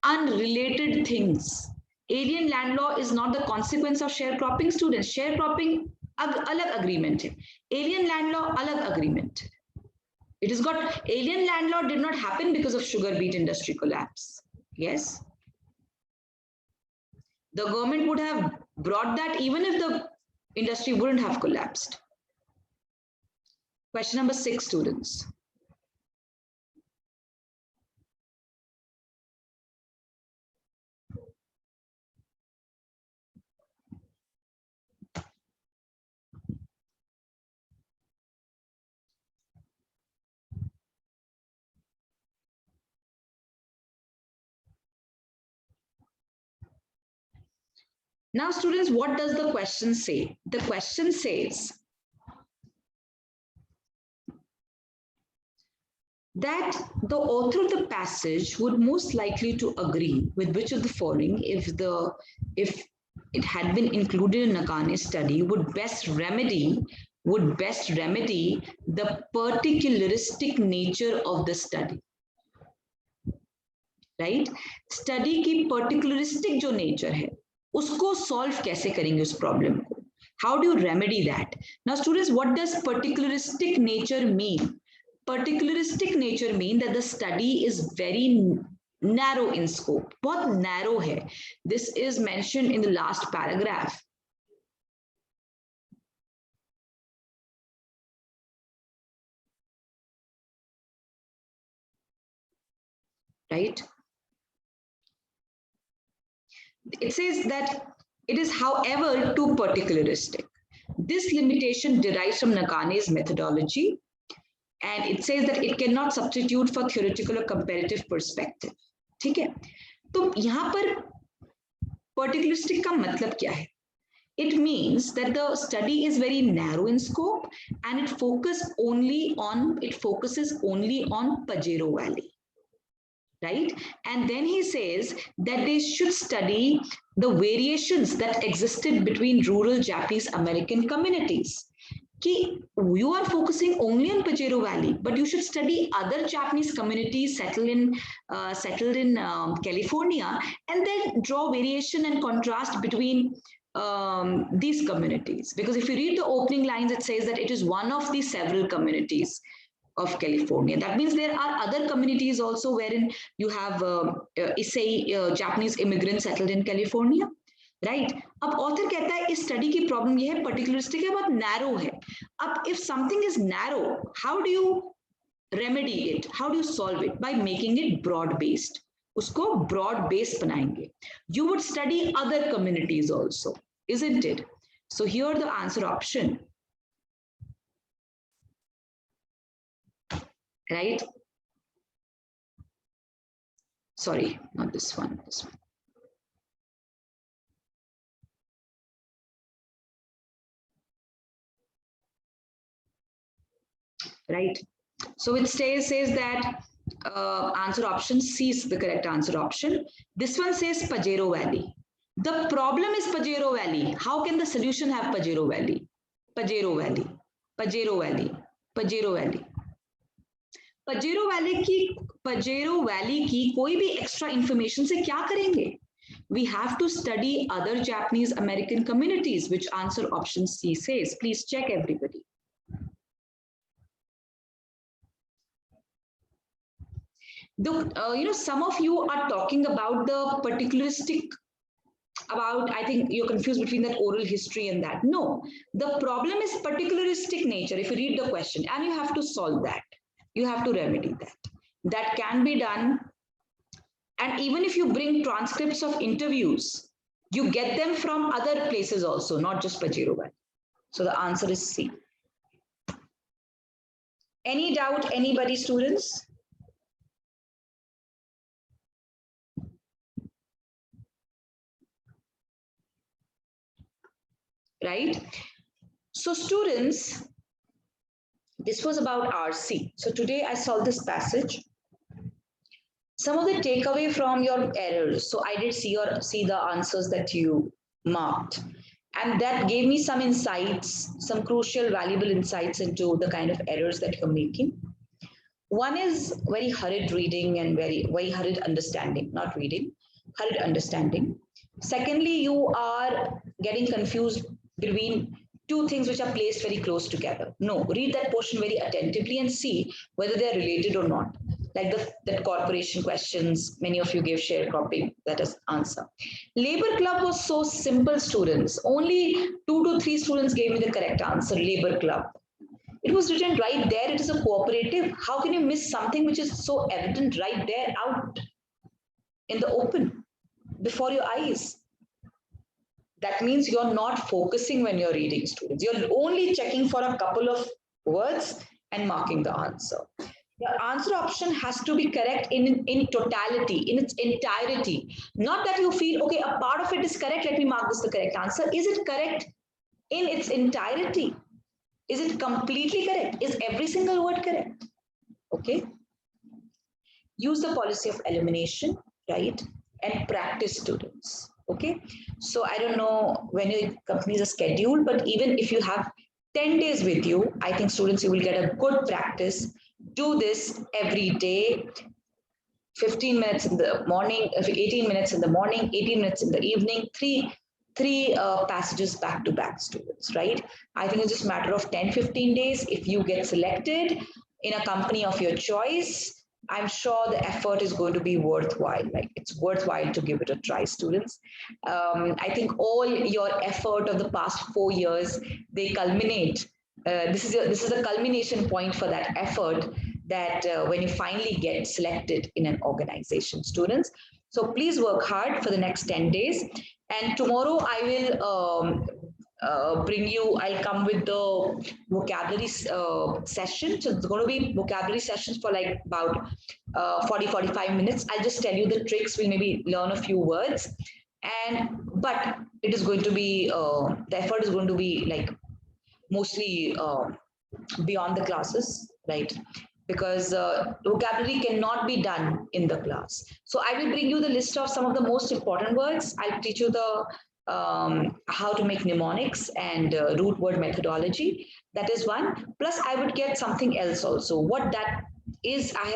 unrelated things. Alien land law is not the consequence of sharecropping, students. Sharecropping alag agreement hai. Alien land law alag agreement. It has got, alien land law did not happen because of sugar beet industry collapse. Yes. The government would have brought that even if the industry wouldn't have collapsed. Question number 6, students. Now, students, what does the question say? The question says that the author of the passage would most likely to agree with which of the following, if it had been included in Nakane's study, would best remedy the particularistic nature of the study. Right? Study की particularistic जो nature है, उसको solve कैसे करेंगे उस problem को? How do you remedy that? Now, students, what does particularistic nature mean? Particularistic nature mean that the study is very narrow in scope. बहुत narrow है. This is mentioned in the last paragraph. Right? It says that it is, however, too particularistic. This limitation derives from Nakane's methodology, and it says that it cannot substitute for theoretical or comparative perspective. ठीक है? तो यहाँ पर particularistic का मतलब क्या है? It means that the study is very narrow in scope and it focuses only on Pajero Valley. Right? And then he says that they should study the variations that existed between rural Japanese American communities. Ki you are focusing only on Pajero Valley, but you should study other Japanese communities settled in California, and then draw variation and contrast between these communities. Because if you read the opening lines, it says that it is one of the several communities of California. That means there are other communities also wherein you have Japanese immigrants settled in California, right? अब author कहता है इस study की problem ये है, particularistic है, बहुत narrow है. अब if something is narrow, how do you remedy it? How do you solve it? By making it broad based. उसको broad based बनाएंगे. You would study other communities also, isn't it? So here the answer option. Right? Sorry, not this one, this one. Right? So it says that answer option C is the correct answer option. This one says Pajero Valley. The problem is Pajero Valley. How can the solution have Pajero Valley? Pajero Valley, Pajero Valley, Pajero Valley. Pajero valley की कोई भी extra information से क्या करेंगे? We have to study other Japanese American communities, which answer option C says. Please check, everybody. Some of you are talking about the particularistic, I think you're confused between that oral history and that. No, the problem is particularistic nature. If you read the question, and you have to solve that. You have to remedy that. That can be done. And even if you bring transcripts of interviews, you get them from other places also, not just Pajero Valley. So the answer is C. Any doubt, anybody, students? Right? So students, this was about RC. So today I solved this passage. Some of the takeaway from your errors. So I did see the answers that you marked. And that gave me some insights, some crucial, valuable insights into the kind of errors that you're making. One is very hurried reading and very hurried understanding, not reading, hurried understanding. Secondly, you are getting confused between two things which are placed very close together. No, read that portion very attentively and see whether they are related or not. like the corporation questions. Many of you gave sharecropping, that is answer. Labor club was so simple, students. Only 2 to 3 students gave me the correct answer, labor club. It was written right there. It is a cooperative. How can you miss something which is so evident right there out in the open before your eyes? That means you're not focusing when you're reading, students. You're only checking for a couple of words and marking the answer. The answer option has to be correct in totality, in its entirety. Not that you feel, okay, a part of it is correct, let me mark this the correct answer. Is it correct in its entirety? Is it completely correct? Is every single word correct? Okay. Use the policy of elimination, right? And practice, students. Okay. So I don't know when your companies are scheduled, but even if you have 10 days with you, I think students, you will get a good practice. Do this every day. 15 minutes in the morning, 18 minutes in the morning, 18 minutes in the evening, three passages back to back, students, right? I think it's just a matter of 10-15 days. If you get selected in a company of your choice, I'm sure the effort is going to be worthwhile. Like, it's worthwhile to give it a try, students. I think all your effort of the past 4 years, they culminate. This is a culmination point for that effort, that when you finally get selected in an organization, students. So please work hard for the next 10 days. And tomorrow I will I'll come with the vocabulary session. So it's going to be vocabulary sessions for like about 40-45 minutes. I'll just tell you the tricks. We'll maybe learn a few words. But it is going to be, the effort is going to be like mostly beyond the classes, right? Because vocabulary cannot be done in the class. So I will bring you the list of some of the most important words. I'll teach you the how to make mnemonics and root word methodology. That is one. Plus, I would get something else also. What that is, I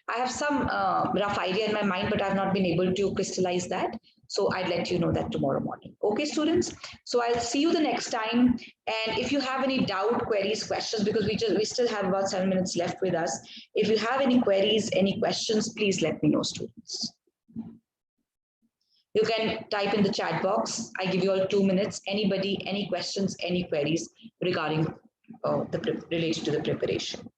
have some rough idea in my mind, but I've not been able to crystallize that. So I'd let you know that tomorrow morning. Okay, students? So I'll see you the next time. And if you have any doubt, queries, questions, because we still have about 7 minutes left with us. If you have any queries, any questions, please let me know, students. You can type in the chat box. I give you all 2 minutes. Anybody, any questions, any queries regarding related to the preparation.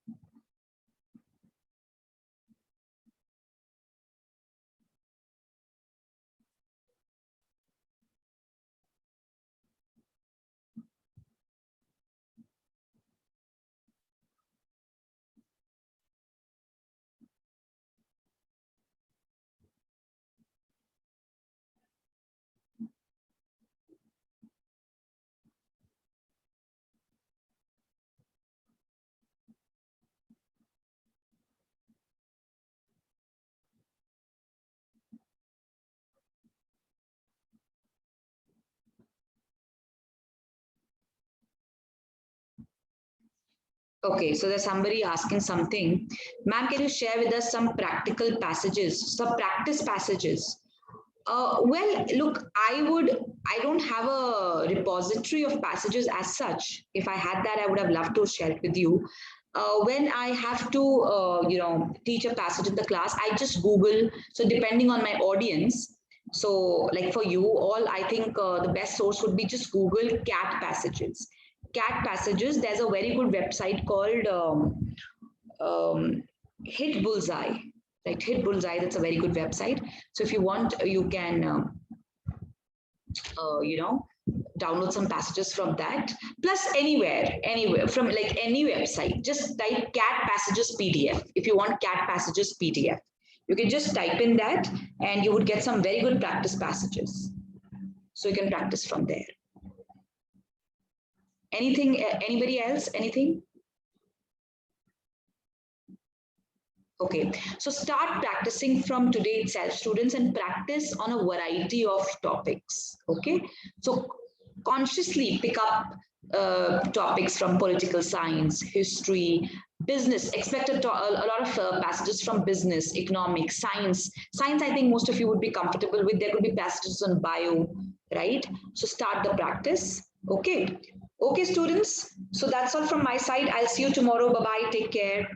Okay, so there's somebody asking something. Ma'am, can you share with us some practical passages, some practice passages? Well, look, I don't have a repository of passages as such. If I had that, I would have loved to share it with you. When I have to, teach a passage in the class, I just Google. So depending on my audience, so like for you all, I think the best source would be just Google cat passages. Cat passages, there's a very good website called Hit Bullseye. Right, Hit Bullseye, that's a very good website. So if you want, you can, download some passages from that. Plus anywhere, from like any website, just type cat passages PDF. If you want cat passages PDF, you can just type in that and you would get some very good practice passages. So you can practice from there. Anything, anybody else, anything? Okay, so start practicing from today itself, students, and practice on a variety of topics. Okay, so consciously pick up topics from political science, history, business. Expect a lot of passages from business, economics, science. Science, I think most of you would be comfortable with. There could be passages on bio, right? So start the practice. Okay. Okay, students. So that's all from my side. I'll see you tomorrow. Bye-bye. Take care.